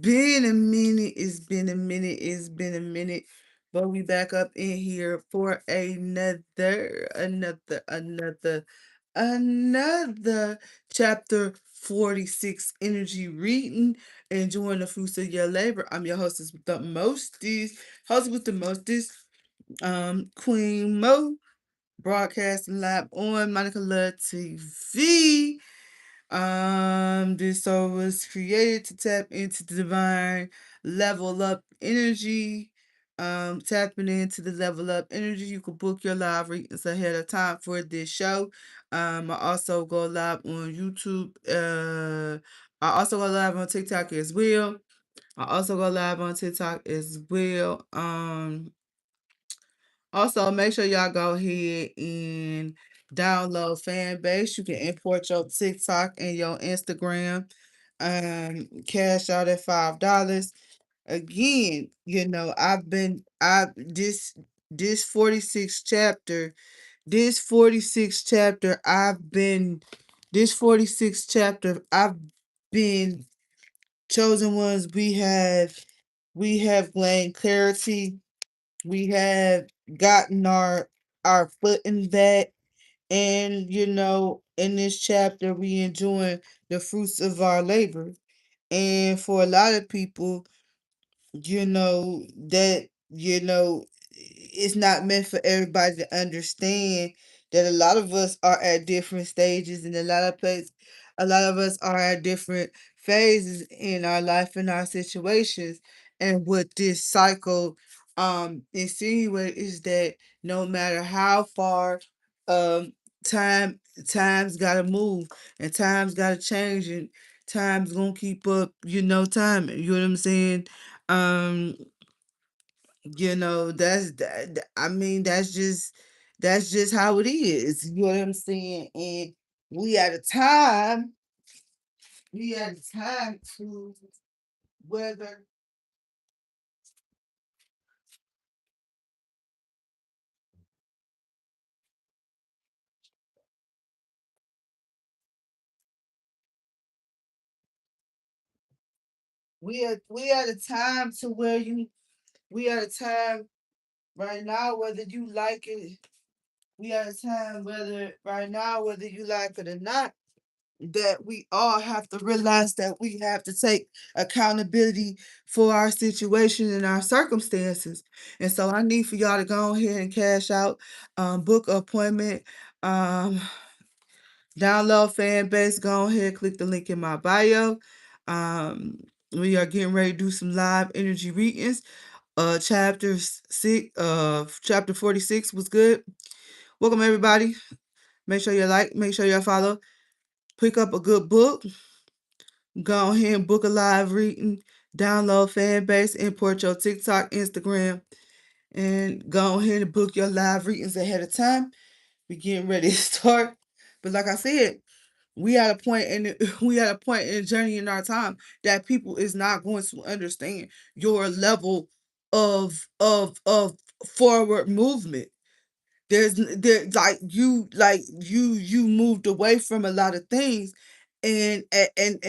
been a minute. It's been a minute. It's been a minute. But we back up in here for another chapter 46 energy reading. Enjoying the fruits of your labor. I'm your hostess with the mostest, Queen Mo, broadcasting live on Monica Love TV. This soul was created to tap into the divine level up energy. Tapping into the level up energy. You can book your live readings ahead of time for this show. I also go live on YouTube. I also go live on TikTok as well. Also, make sure y'all go ahead and download FANBASE. You can import your TikTok and your Instagram. Cash out at $5. Again, I this 46 chapter, this 46 chapter, this 46 chapter, I've been chosen ones. We have gained clarity. We have gotten our footing back, and in this chapter we enjoying the fruits of our labor. And for a lot of people, it's not meant for everybody to understand that a lot of us are at different stages, and a lot of us are at different phases in our life and our situations. And what this cycle insinuate is that no matter how far, um times gotta move, and times gotta change, and time's gonna keep up, time. You know what I'm saying? Um, I mean, that's just how it is. You know what I'm saying? And we at a time, we at a time to whether we at a time to where we at a time right now, whether you like it, we at a time whether right now, whether you like it or not, that we all have to realize that we have to take accountability for our situation and our circumstances. And so I need for y'all to go ahead and cash out, book an appointment, um, download fan base, go ahead, click the link in my bio. Um, we are getting ready to do some live energy readings. Chapter 46 was good. Welcome everybody. Make sure you like, make sure you follow. Pick up a good book. Go ahead and book a live reading. Download FANBASE, import your TikTok, Instagram, and go ahead and book your live readings ahead of time. We getting ready to start. But like I said, we at a point in we at a point in the journey in our time that people is not going to understand your level of forward movement. There you moved away from a lot of things, and in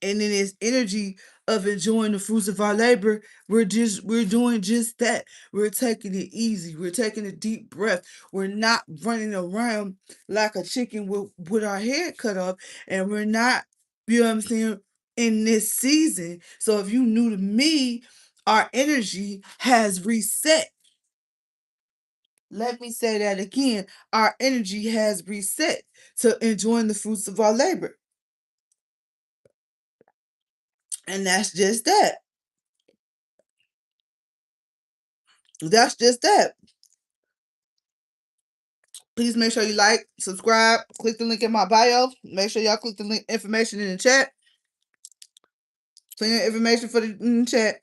this energy of enjoying the fruits of our labor, we're doing just that. We're taking it easy. We're taking a deep breath. We're not running around like a chicken with our head cut off, and we're not, you know what I'm saying, in this season. So if you new to me, our energy has reset. Let me say that again. Our energy has reset to enjoying the fruits of our labor. And that's just that. That's just that. Please make sure you like, subscribe, click the link in my bio. Make sure y'all click the link information in the chat. Plenty of information for the in the chat.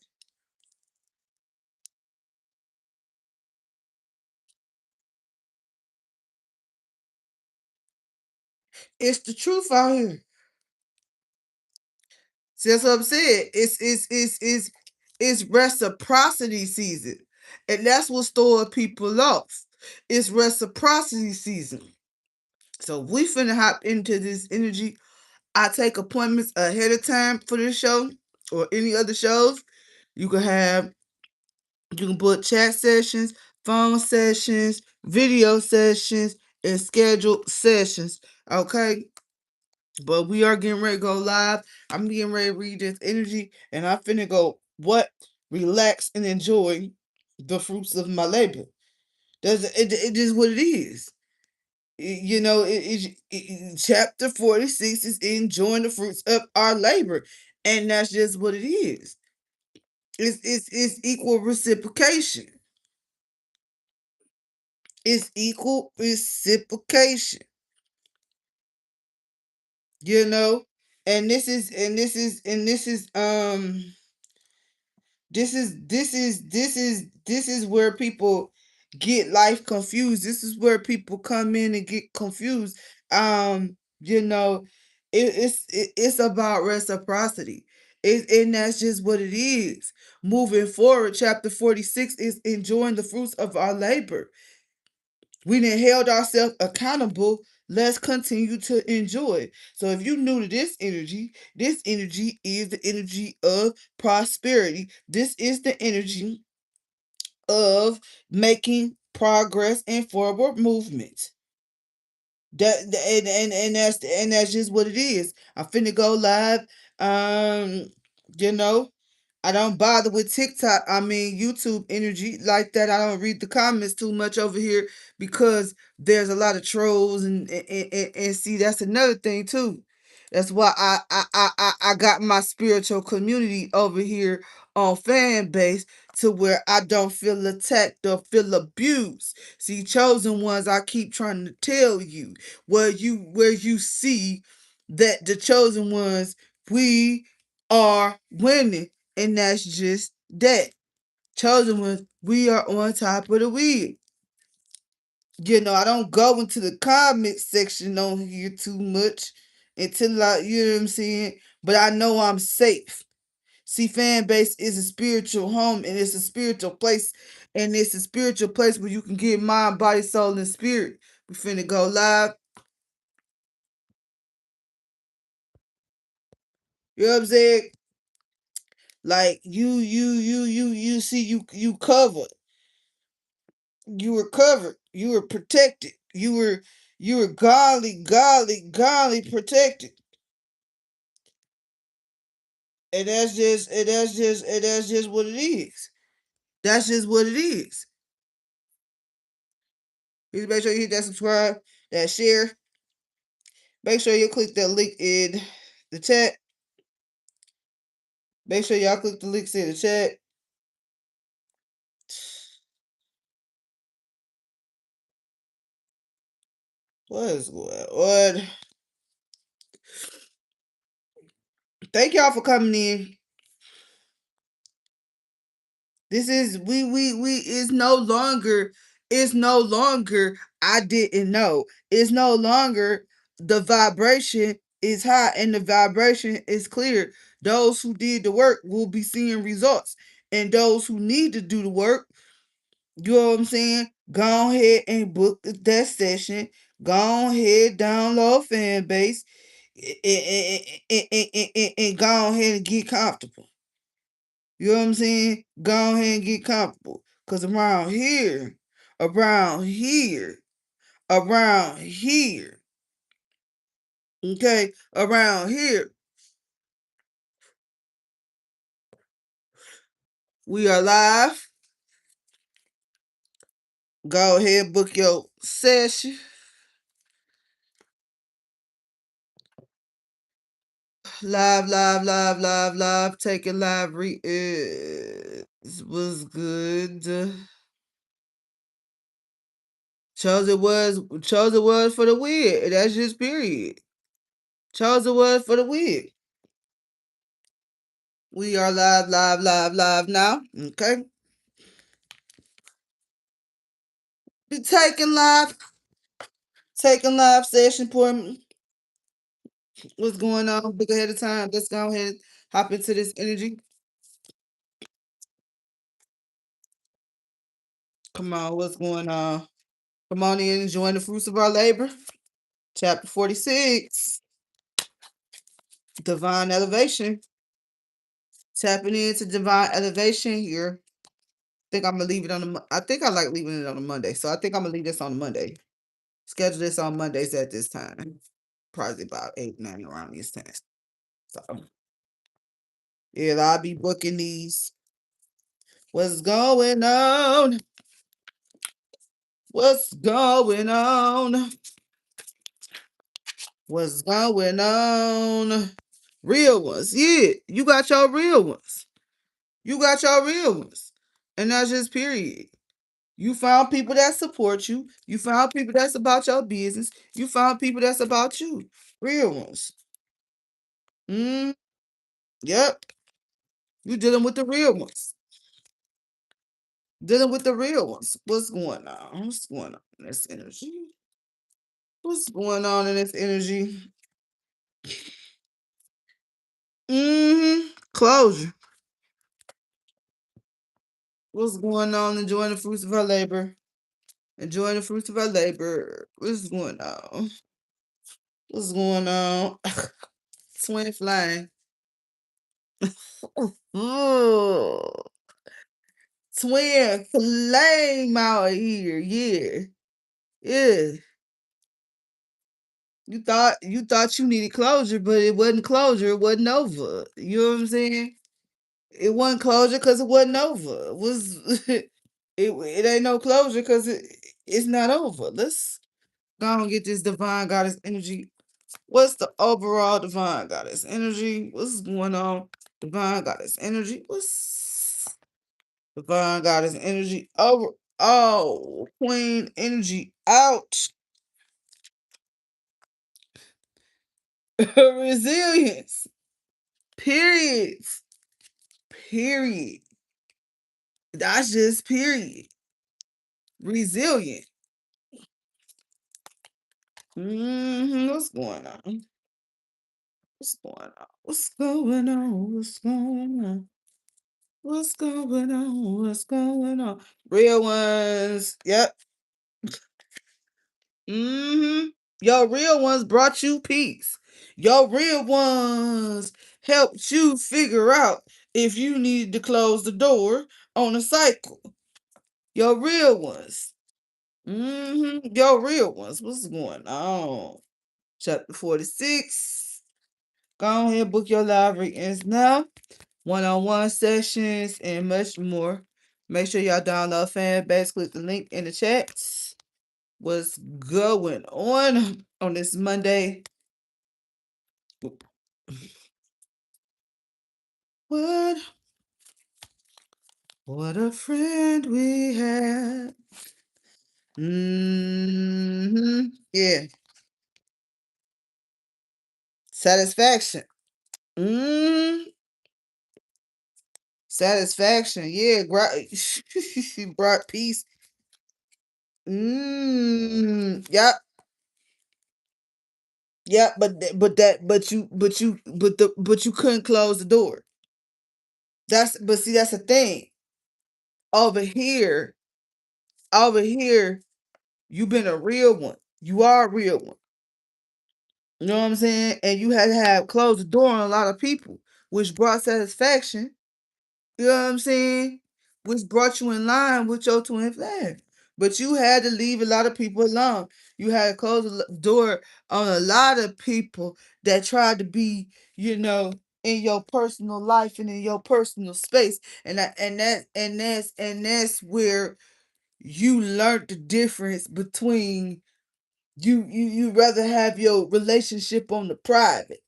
It's the truth out here. See, that's what I'm saying. It's reciprocity season. And that's what's throwing people off. It's reciprocity season. So we finna hop into this energy. I take appointments ahead of time for this show. or any other shows, you can have you can put chat sessions, phone sessions, video sessions, and scheduled sessions. Okay. But we are getting ready to go live. I'm getting ready to read this energy, and I'm finna go what? Relax and enjoy the fruits of my labor. It is what it is. Chapter 46 is enjoying the fruits of our labor, and that's just what it is. It's equal reciprocation. It's equal reciprocation. You know, and this is where people get life confused. This is where people come in and get confused. You know, it's about reciprocity. And that's just what it is. Moving forward, chapter 46 is enjoying the fruits of our labor. We done held ourselves accountable. Let's continue to enjoy. So if you new to this energy is the energy of prosperity. This is the energy of making progress and forward movement. And that's just what it is. I'm finna go live. Um, you know, I don't bother with TikTok. I mean YouTube energy like that. I don't read the comments too much over here because there's a lot of trolls and see that's another thing too. That's why I got my spiritual community over here on FANBASE to where I don't feel attacked or feel abused. See, chosen ones, I keep trying to tell you where you see that the chosen ones, we are winning, and that's just that. Chosen ones, we are on top of the wheel. I don't go into the comment section on here too much until you know what I'm saying, but I know I'm safe. See, FANBASE is a spiritual home, and it's a spiritual place, and it's a spiritual place where you can get mind, body, soul, and spirit. We finna go live. You know what I'm saying? Like you see, you covered. You were covered. You were protected. You were godly protected. And that's just what it is. That's just what it is. Please make sure you hit that subscribe, that share. Make sure you click that link in the chat. Make sure y'all click the links in the chat. What is going on? Thank y'all for coming in. This is we it's no longer I didn't know. It's no longer the vibration is high and the vibration is clear. Those who did the work will be seeing results. And those who need to do the work, you know what I'm saying? Go ahead and book that session. Go ahead, download FANBASE and go ahead and get comfortable. You know what I'm saying? Go ahead and get comfortable. Cause around here, around here, okay, around here, we are live. Go ahead, book your session. Live, live, live, live, live. Taking live was good. Chose it was for the win. That's just period. Chose it was for the win. We are live, live, live, live now. Okay. Be taking live session appointment. What's going on? Book ahead of time. Let's go ahead and hop into this energy. Come on, what's going on? Come on in and join the fruits of our labor. Chapter 46. Divine elevation. Tapping into divine elevation here. I think I'm gonna leave it on the. I think I like leaving it on a Monday, so I think I'm gonna leave this on a Monday. Schedule this on Mondays at this time, probably about 8, 9 around this time. So yeah, I'll be booking these. What's going on? What's going on? What's going on? Real ones, yeah. You got your real ones. You got your real ones, and that's just period. You found people that support you. You found people that's about your business. You found people that's about you. Real ones. Mm, yep. You dealing with the real ones. Dealing with the real ones. What's going on? What's going on in this energy? What's going on in this energy? Closure. What's going on? Enjoying the fruits of her labor. Enjoying the fruits of her labor. What's going on? What's going on? Twin flame. Oh, twin flame out here. Yeah. Yeah. You thought you needed closure, but it wasn't closure. It wasn't over. You know what I'm saying? It wasn't closure because it wasn't over. It was it ain't no closure because it's not over. Let's go and get this divine goddess energy. What's the overall divine goddess energy? What's going on? Divine goddess energy. What's divine goddess energy over? Oh, queen energy out. Resilience. Periods. Period. That's just period. Resilient. What's going on? What's going on? What's going on? What's going on? What's going on? What's going on? Real ones. Yep. Your real ones brought you peace. Your real ones helped you figure out if you needed to close the door on a cycle. Your real ones. Your real ones. What's going on? Chapter 46. Go ahead, book your live readings now. One-on-one sessions and much more. Make sure y'all download FANBASE. Click the link in the chats. What's going on this Monday? What? What a friend we have. Yeah. Satisfaction. Mm. Satisfaction. Yeah. She brought peace. Yep. Yep. But you couldn't close the door. But see, that's the thing. Over here, over here, you've been a real one. You are a real one. You know what I'm saying? And you had to have closed the door on a lot of people, which brought satisfaction. You know what I'm saying? Which brought you in line with your twin flame. But you had to leave a lot of people alone. You had to close the door on a lot of people that tried to be, in your personal life and in your personal space. And where you learned the difference between you rather have your relationship on the private.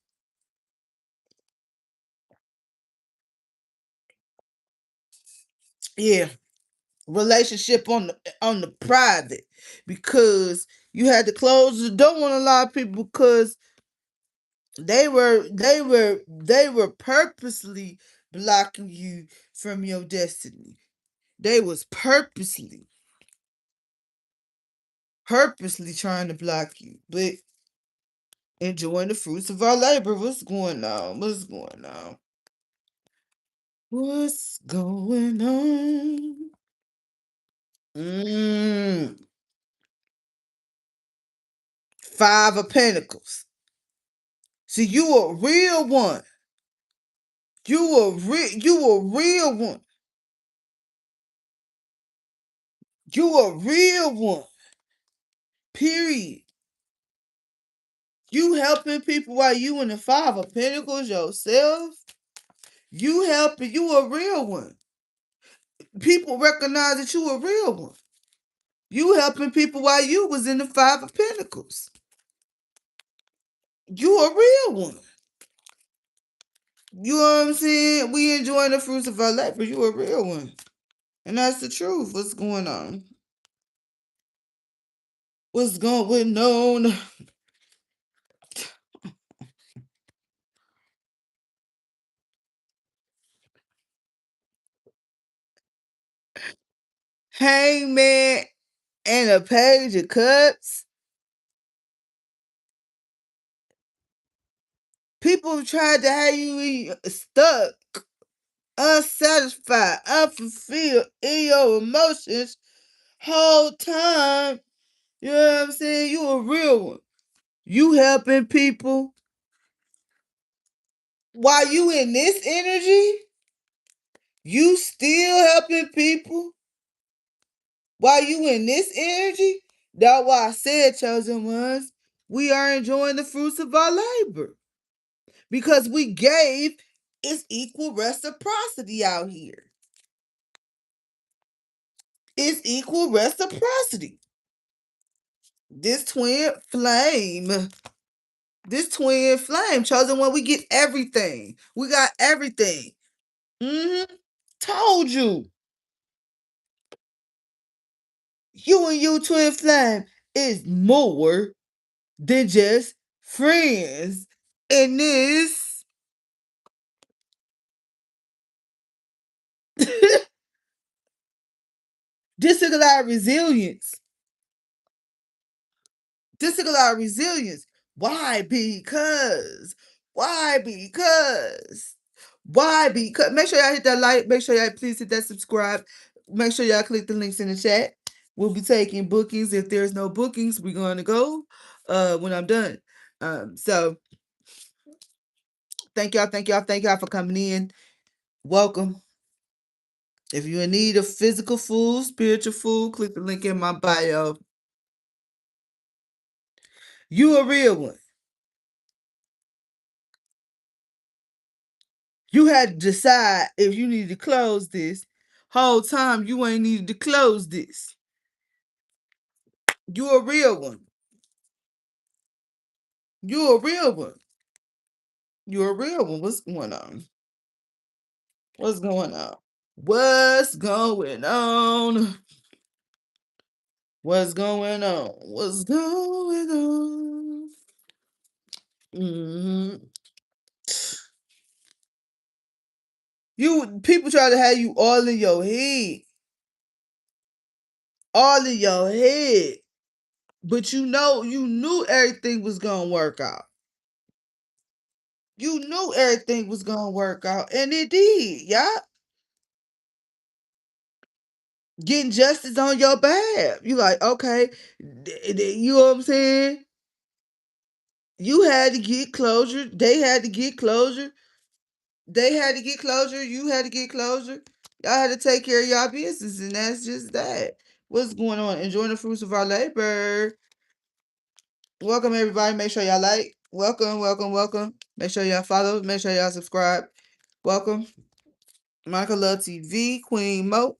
Yeah, relationship on the private, because you had to close the door on a lot of people because they were purposely blocking you from your destiny. They was purposely trying to block you, but enjoying the fruits of our labor. What's going on? What's going on? What's going on? Mm, Five of Pentacles. See, you a real one. You a real one. You a real one. Period. You helping people while you in the Five of Pentacles yourself. You helping. You a real one. People recognize that you a real one. You helping people while you was in the Five of Pentacles. You a real one. You know what I'm saying? We enjoying the fruits of our labor. You a real one. And that's the truth. What's going on? What's going on? Hangman and a Page of Cups. People tried to have you stuck, unsatisfied, unfulfilled in your emotions whole time. You know what I'm saying? You a real one. You helping people while you in this energy. You still helping people while you in this energy. That's why I said, chosen ones, we are enjoying the fruits of our labor because we gave. It's equal reciprocity out here. It's equal reciprocity. This twin flame. This twin flame. Chosen one, we get everything. We got everything. Mm-hmm. Told you. You and you, twin flame, is more than just friends. In this, this is a lot of resilience. This is a lot of resilience. Why? Because. Why? Because. Why? Because. Make sure y'all hit that like. Make sure y'all please hit that subscribe. Make sure y'all click the links in the chat. We'll be taking bookings. If there's no bookings, we're going to go when I'm done. So thank y'all for coming in. Welcome. If you're in need of physical food, spiritual food, click the link in my bio. You a real one. You had to decide if you need to close this. Whole time you ain't needed to close this. You a real one. You a real one. You a real one. What's going on? What's going on? What's going on? What's going on? What's going on? Mm-hmm. You people try to have you all in your head. All in your head. But you knew everything was gonna work out. You knew everything was gonna work out, and it did, y'all. Getting justice on your behalf. You like, okay, you know what I'm saying? You had to get closure. They had to get closure. They had to get closure. You had to get closure. Y'all had to take care of y'all business, and that's just that. What's going on? Enjoying the fruits of our labor. Welcome, everybody. Make sure y'all like. Welcome, welcome, welcome. Make sure y'all follow. Make sure y'all subscribe. Welcome. Monica Love TV, Queen Mo.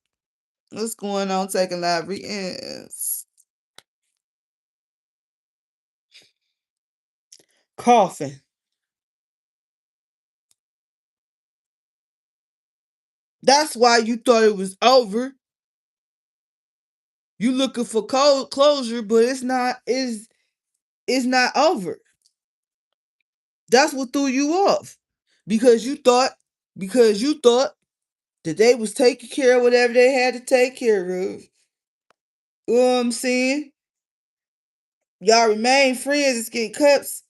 What's going on? Taking live readings. Coughing. That's why you thought it was over. You looking for closure, but it's not over. That's what threw you off. Because you thought that they was taking care of whatever they had to take care of. You know what I'm saying? Y'all remain friends, it's getting cups,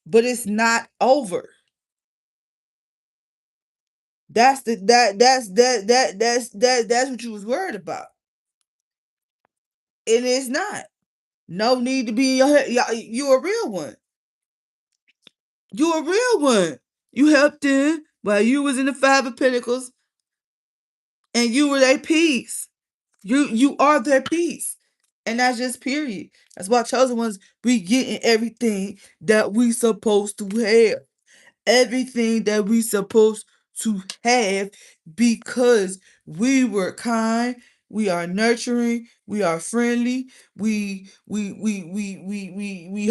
but it's not over. That's what you was worried about. And it's not. No need to be in your head. You a real one. You a real one. You helped them. While you was in the Five of Pentacles, and you were their peace. You are their peace. And that's just period. That's why chosen ones, we getting everything that we supposed to have. Everything that we supposed to have, because we were kind, we are nurturing, we are friendly, we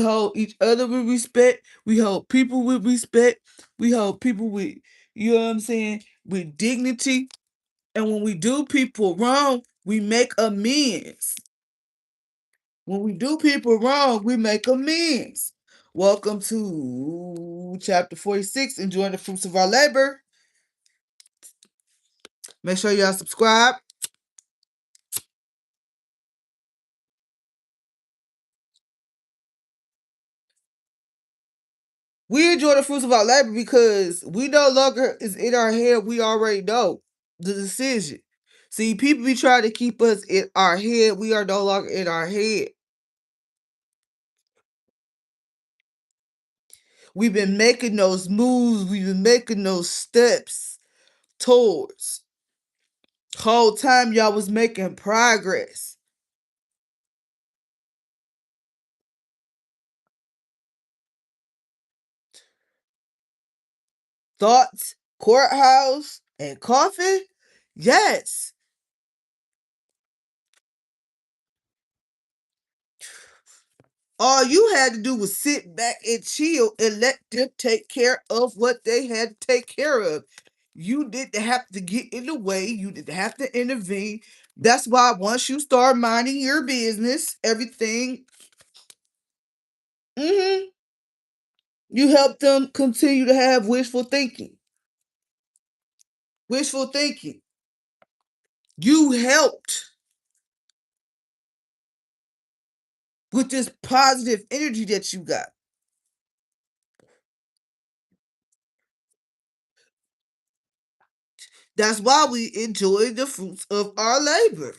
hold each other with respect, we hold people with respect, we hold people with, you know what I'm saying, with dignity. And when we do people wrong, we make amends. When we do people wrong, we make amends. Welcome to chapter 46, enjoying the fruits of our labor. Make sure y'all subscribe. We enjoy the fruits of our labor because we no longer is in our head. We already know the decision. See, people be trying to keep us in our head. We are no longer in our head. We've been making those moves. We've been making those steps towards. Whole time y'all was making progress. Thoughts, courthouse, and coffin? Yes. All you had to do was sit back and chill and let them take care of what they had to take care of. You didn't have to get in the way. You didn't have to intervene. That's why once you start minding your business, everything, you help them continue to have wishful thinking. Wishful thinking. You helped with this positive energy that you got. That's why we enjoy the fruits of our labor.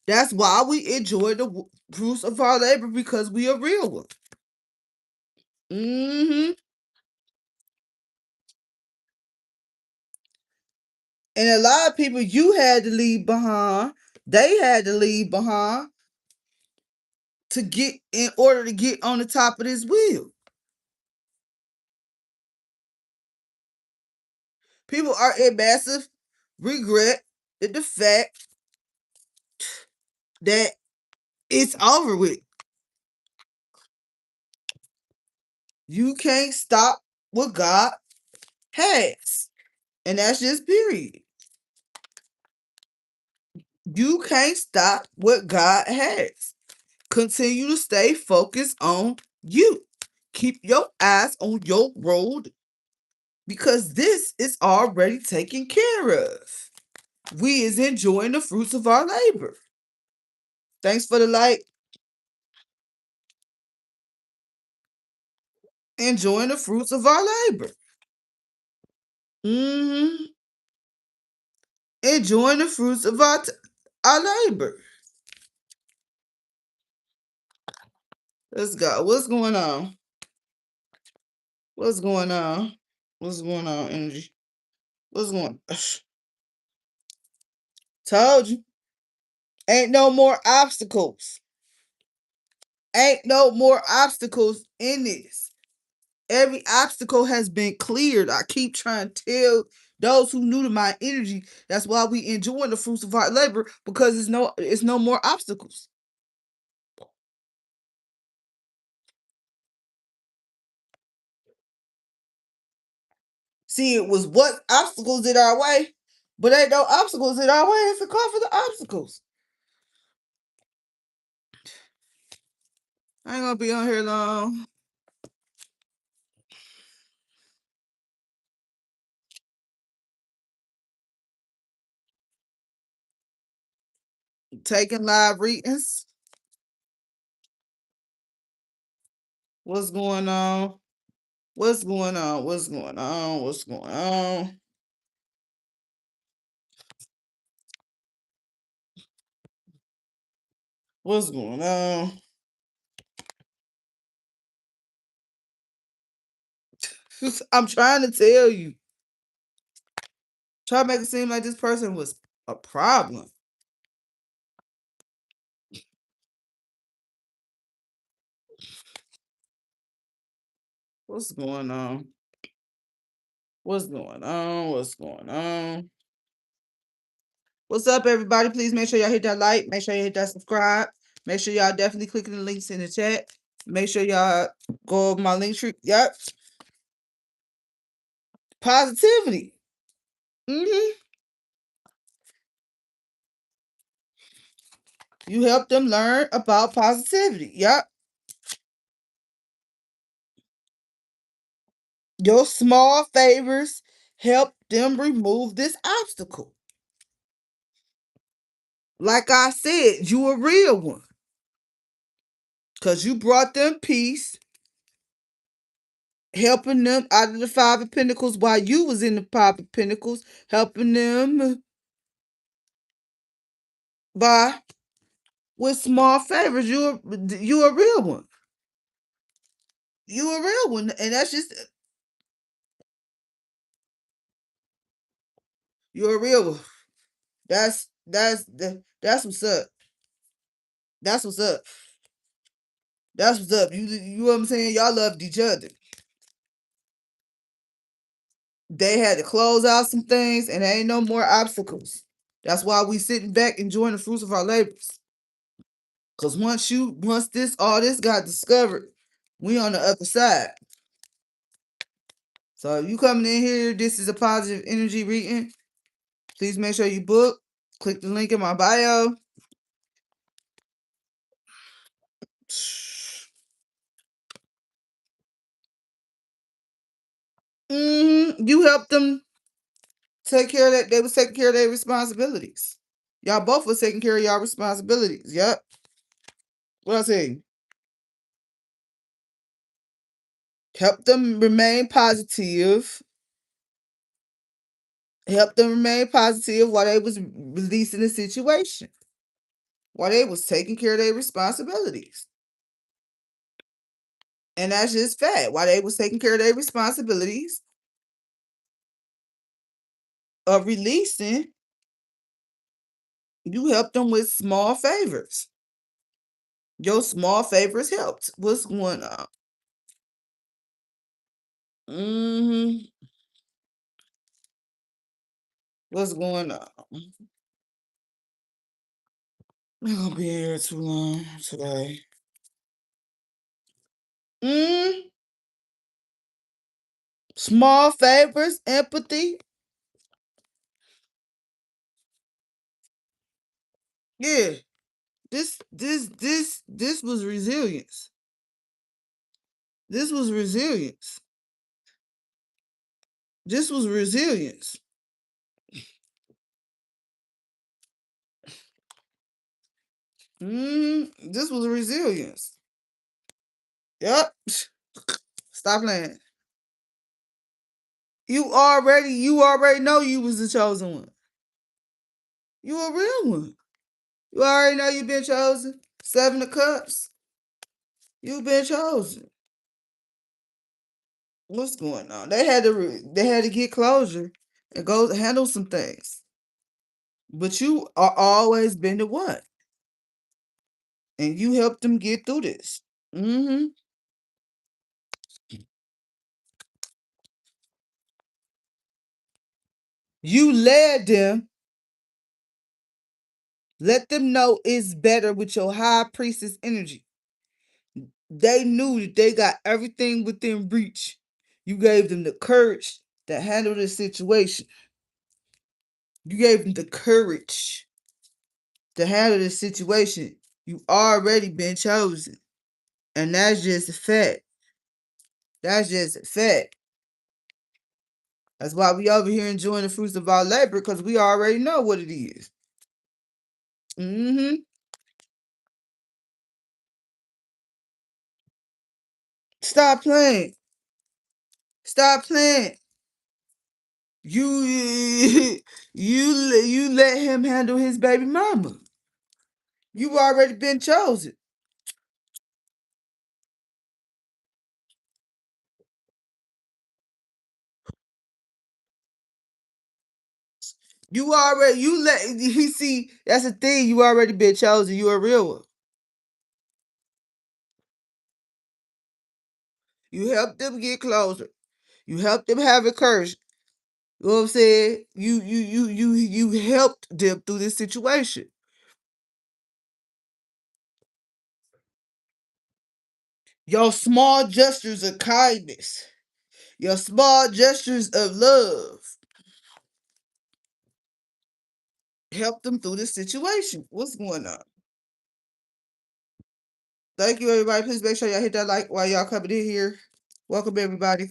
That's why we enjoy the fruits of our labor, because we are real ones. hmm And a lot of people you had to leave behind, they had to leave behind to get in order to get on the top of this wheel. People are in massive regret at the fact that it's over with. You can't stop what God has. And that's just period. You can't stop what God has. Continue to stay focused on you. Keep your eyes on your road, because this is already taken care of. We is enjoying the fruits of our labor. Thanks for the like. Enjoying the fruits of our labor. hmm Enjoying the fruits of our labor. Let's go. What's going on? What's going on? What's going on, energy? What's going on? Told you. Ain't no more obstacles. Ain't no more obstacles in this. Every obstacle has been cleared. I keep trying to tell those who new to my energy. That's why we enjoying the fruits of our labor, because it's no more obstacles. See, it was what obstacles in our way, but ain't no obstacles in our way. It's the call for the obstacles. I ain't gonna be on here long. Taking live readings. What's going on? What's going on? What's going on? What's going on? What's going on? I'm trying to tell you. Try to make it seem like this person was a problem. What's going on? What's going on? What's going on? What's up, everybody? Please make sure y'all hit that like. Make sure you hit that subscribe. Make sure y'all definitely clicking the links in the chat. Make sure y'all go over my link tree. Yep. Positivity. You help them learn about positivity. Yep. Your small favors help them remove this obstacle. Like I said, you a real one. Because you brought them peace, helping them out of the Five of Pentacles while you was in the Five of Pentacles, helping them by with small favors. You a real one. You a real one. And that's just you're a real one. That's what's up. That's what's up. That's what's up. You know what I'm saying? Y'all loved each other. They had to close out some things and there ain't no more obstacles. That's why we sitting back enjoying the fruits of our labors. Cause once all this got discovered, we on the other side. So if you coming in here, this is a positive energy reading. Please make sure you book. Click the link in my bio. You helped them take care of that. They was taking care of their responsibilities. Y'all both was taking care of y'all responsibilities. Yep. What I say? Help them remain positive. Help them remain positive while they was releasing the situation. While they was taking care of their responsibilities. And that's just fact. While they was taking care of their responsibilities of releasing, you helped them with small favors. Your small favors helped. What's going on? What's going on? I'm gonna be here too long today. Small favors, empathy. Yeah. This was resilience. This was resilience. This was resilience. This was resilience. Yep. Stop playing. You already know you was the chosen one. You a real one. You already know you've been chosen. Seven of Cups. You've been chosen. What's going on? They had to get closure and go handle some things. But you are always been the one. And you helped them get through this. You led them. Let them know it's better with your high priestess energy. They knew that they got everything within reach. You gave them the courage to handle the situation. You gave them the courage to handle the situation. You already been chosen. And that's just a fact. That's just a fact. That's why we over here enjoying the fruits of our labor, because we already know what it is. Stop playing. Stop playing. You you let him handle his baby mama. You already been chosen. You already you let you see that's the thing. You already been chosen. You a real one. You help them get closer. You help them have a curse. You know what I'm saying? You helped them through this situation. Your small gestures of kindness. Your small gestures of love. Help them through this situation. What's going on? Thank you, everybody. Please make sure y'all hit that like while y'all coming in here. Welcome, everybody.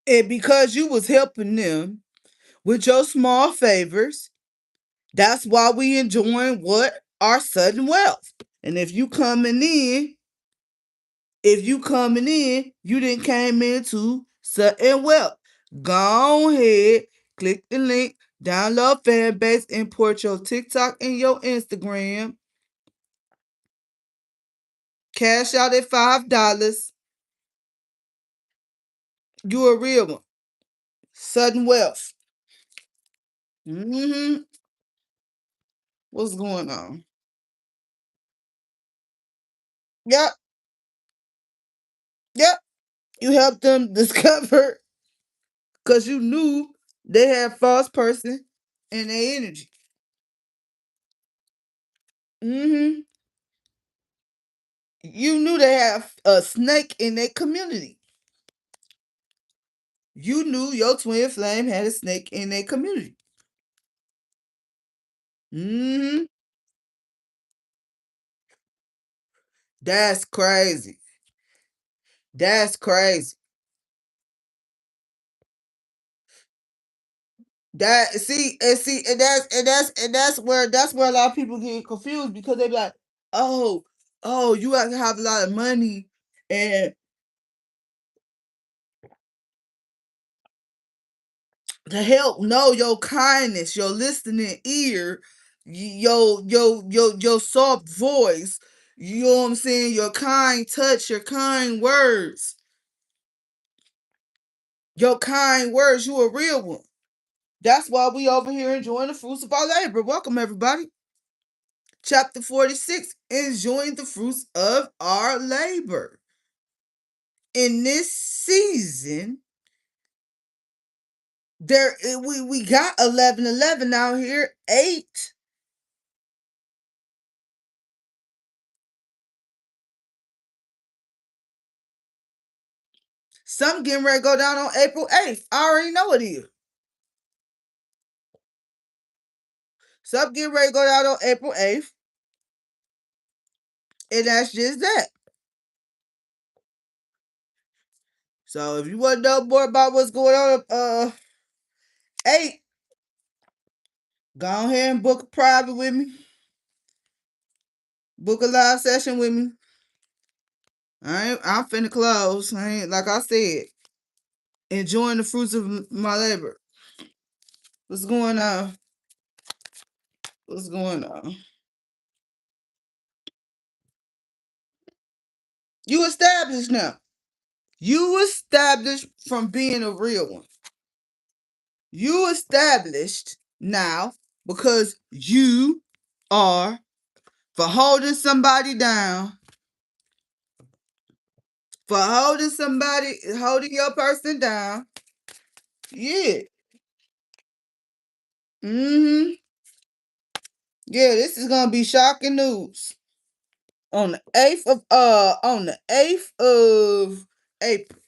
And because you was helping them with your small favors, that's why we enjoying what? Our sudden wealth. And if you coming in, you didn't came into sudden wealth. Go ahead, click the link, download FANBASE, import your TikTok and your Instagram, cash out at $5. You a real one. Sudden wealth. Mm-hmm. What's going on? Yep, yep. You helped them discover because you knew they had false person in their energy. Mm-hmm. You knew they had a snake in their community. You knew your twin flame had a snake in their community. Mm-hmm. That's crazy. That's crazy. That's where a lot of people get confused because they be like, oh, you have to have a lot of money and to help know your kindness, your listening ear, your soft voice, you know what I'm saying, your kind touch, your kind words, you a real one. That's why we over here enjoying the fruits of our labor. Welcome everybody. Chapter 46, enjoying the fruits of our labor. In this season, we got 11 out here, 8. Some getting ready to go down on April 8th. I already know it is. Some getting ready to go down on April 8th. And that's just that. So if you want to know more about what's going on 8, go ahead and book a private with me. Book a live session with me. I'm finna close. I ain't like I said. Enjoying the fruits of my labor. What's going on? What's going on? You established now. You established from being a real one. You established now because you are for holding your person down. Yeah. Mm-hmm. Yeah, this is gonna be shocking news. On the 8th of April.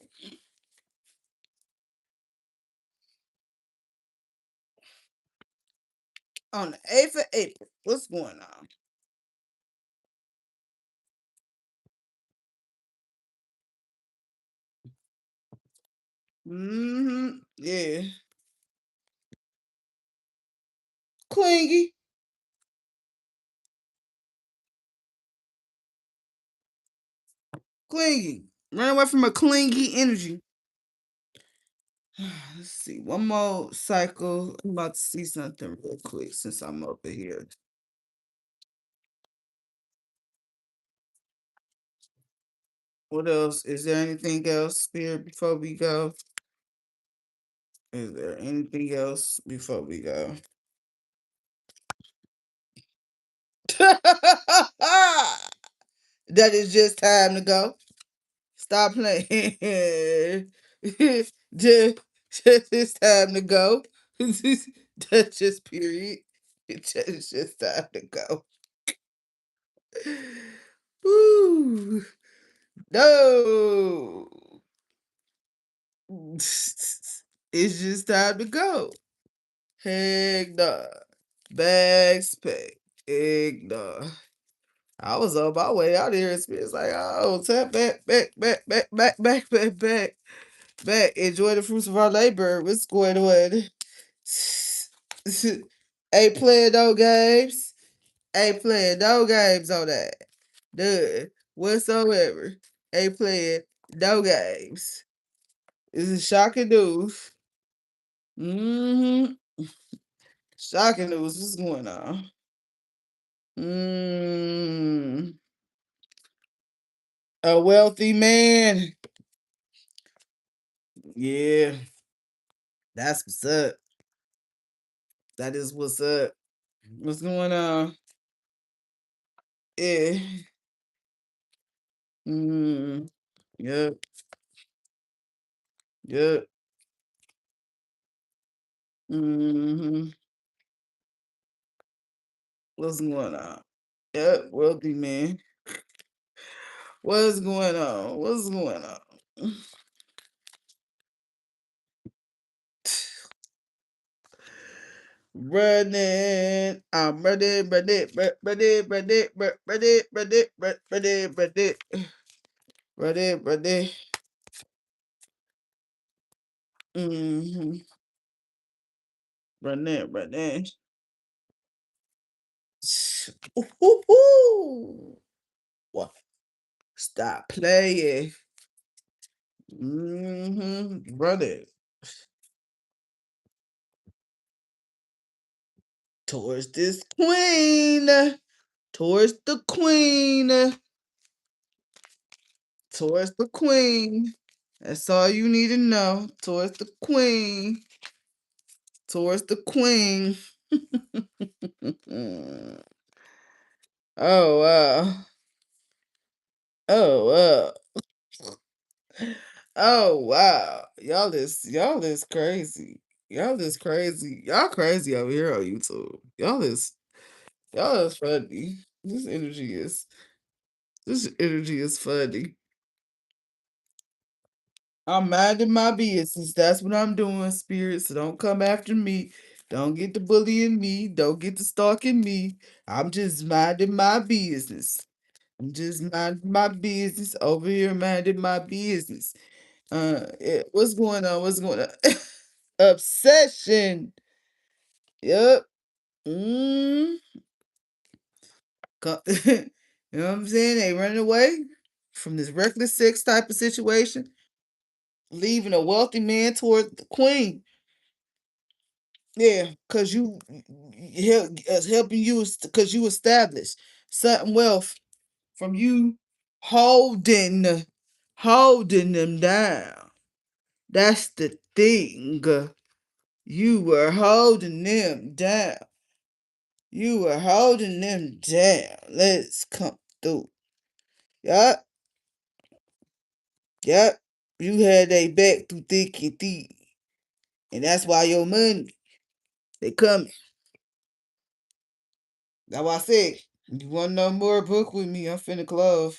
On the 8th of April. What's going on? Mm-hmm. Yeah. Clingy. Clingy. Run away from a clingy energy. Let's see. One more cycle. I'm about to see something real quick since I'm over here. What else? Is there anything else, Spirit, before we go? Is there anything else before we go? That is just time to go. Stop playing. just, just it's time to go. That's just period. It's just time to go. Woo. No. It's just time to go. Heck no. Bags packed. Heck no. I was on my way out here. It's like, oh, tap back. Enjoy the fruits of our labor. What's going on? Ain't playing no games. Ain't playing no games on that. None whatsoever. Ain't playing no games. This is shocking news. Mm-hmm. Shocking news. What's going on? Mm. A wealthy man. Yeah, that's what's up. That is what's up. What's going on? Yeah. Mm. Yep. Yep. Mm-hmm. What's going on? Yep. Wealthy man. What's going on? What's going on? Running. I'm ready. Mm-hmm. Running. Ooh. What? Stop playing. Mm-hmm. Run it. Towards this queen. Towards the queen. Towards the queen. That's all you need to know. Towards the queen. Towards the queen. Oh wow. Oh wow. Oh wow. Y'all is crazy. Y'all is crazy. Y'all crazy over here on YouTube. Y'all is funny. This energy is funny. I'm minding my business. That's what I'm doing, spirit. So don't come after me. Don't get to bullying me. Don't get to stalking me. I'm just minding my business. I'm just minding my business over here, minding my business. What's going on? What's going on? Obsession. Yep. Mm. You know what I'm saying? They running away from this reckless sex type of situation, leaving a wealthy man toward the queen. Yeah, cause you helping you because you established certain wealth from you holding holding them down. That's the thing. You were holding them down. You were holding them down. Let's come through. Yup, yup. You had a back through thick and thin. And that's why your money, they coming. That's why I said, you want no more book with me, I'm finna close.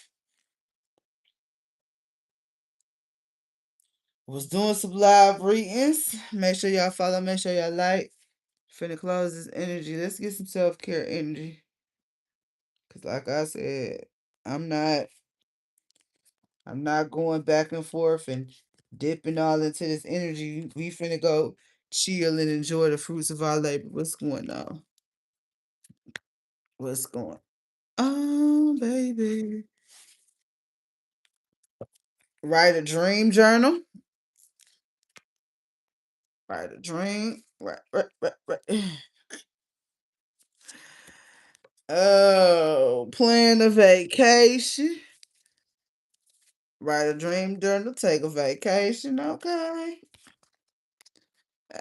Was doing some live readings. Make sure y'all follow, make sure y'all like. Finna close this energy. Let's get some self-care energy. Cause like I said, I'm not I'm not going back and forth and dipping all into this energy. We finna go chill and enjoy the fruits of our labor. What's going on? What's going on, baby? Write a dream journal. Write a dream. Right. Oh, plan a vacation. Write a dream journal, take a vacation, okay?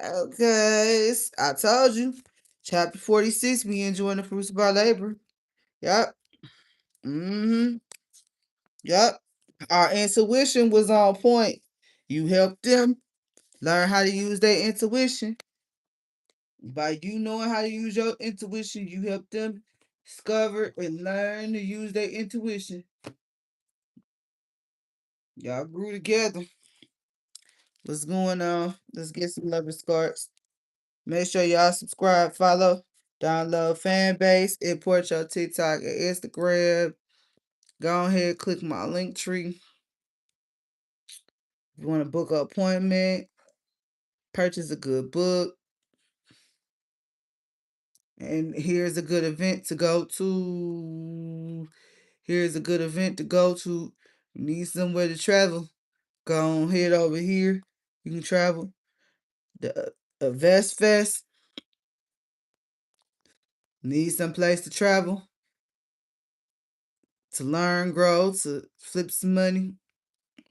Okay, I told you. Chapter 46, we enjoying the fruits of our labor. Yep. Mm-hmm. Yep. Our intuition was on point. You helped them learn how to use their intuition. By you knowing how to use your intuition, you help them discover and learn to use their intuition. Y'all grew together. What's going on? Let's get some lovers cards. Make sure y'all subscribe, follow, download FANBASE, import your TikTok and Instagram. Go ahead, click my link tree. If you want to book an appointment, purchase a good book. And here's a good event to go to. Here's a good event to go to. You need somewhere to travel. Go on, head over here. You can travel. The Vest Fest. Need some place to travel, to learn, grow, to flip some money.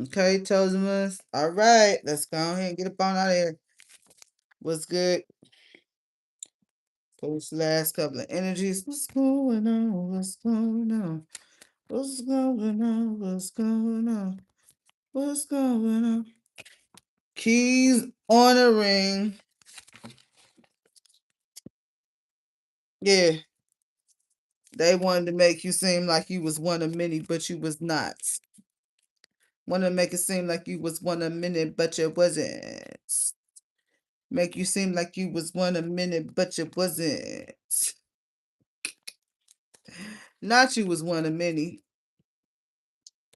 Okay, chosen ones. All right, let's go ahead and get up on out of here. What's good? Post last couple of energies. What's going on? What's going on? What's going on? What's going on? What's going on? Keys on a ring. Yeah, they wanted to make you seem like you was one of many, but you was not. Want to make it seem like you was one of many, but you wasn't. Make you seem like you was one of many, but you wasn't. Not you was one of many.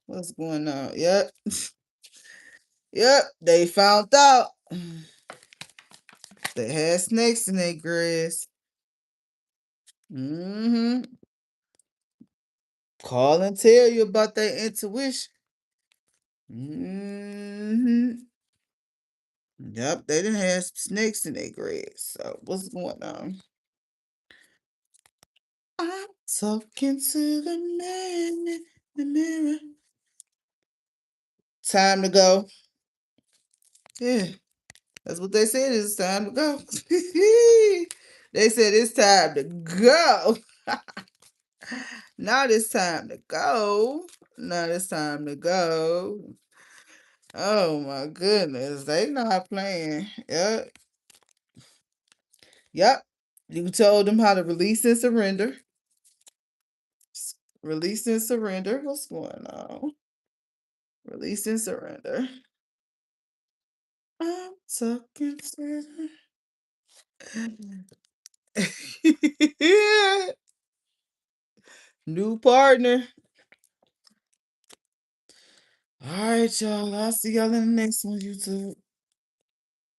What's going on? Yep. Yep. They found out. They had snakes in their grass. Mm-hmm. Call and tell you about their intuition. Mm-hmm. Yep, they didn't have snakes in their grass. So what's going on? I'm talking to the man in the mirror. Time to go. Yeah. That's what they said. It's time to go. They said it's time to go. Now it's time to go. Now it's time to go. Oh my goodness. They not playing. Yep. Yep. You told them how to release and surrender. Release and surrender. What's going on? Release and surrender. I'm talking to new partner. All right, y'all. I'll see y'all in the next one, YouTube.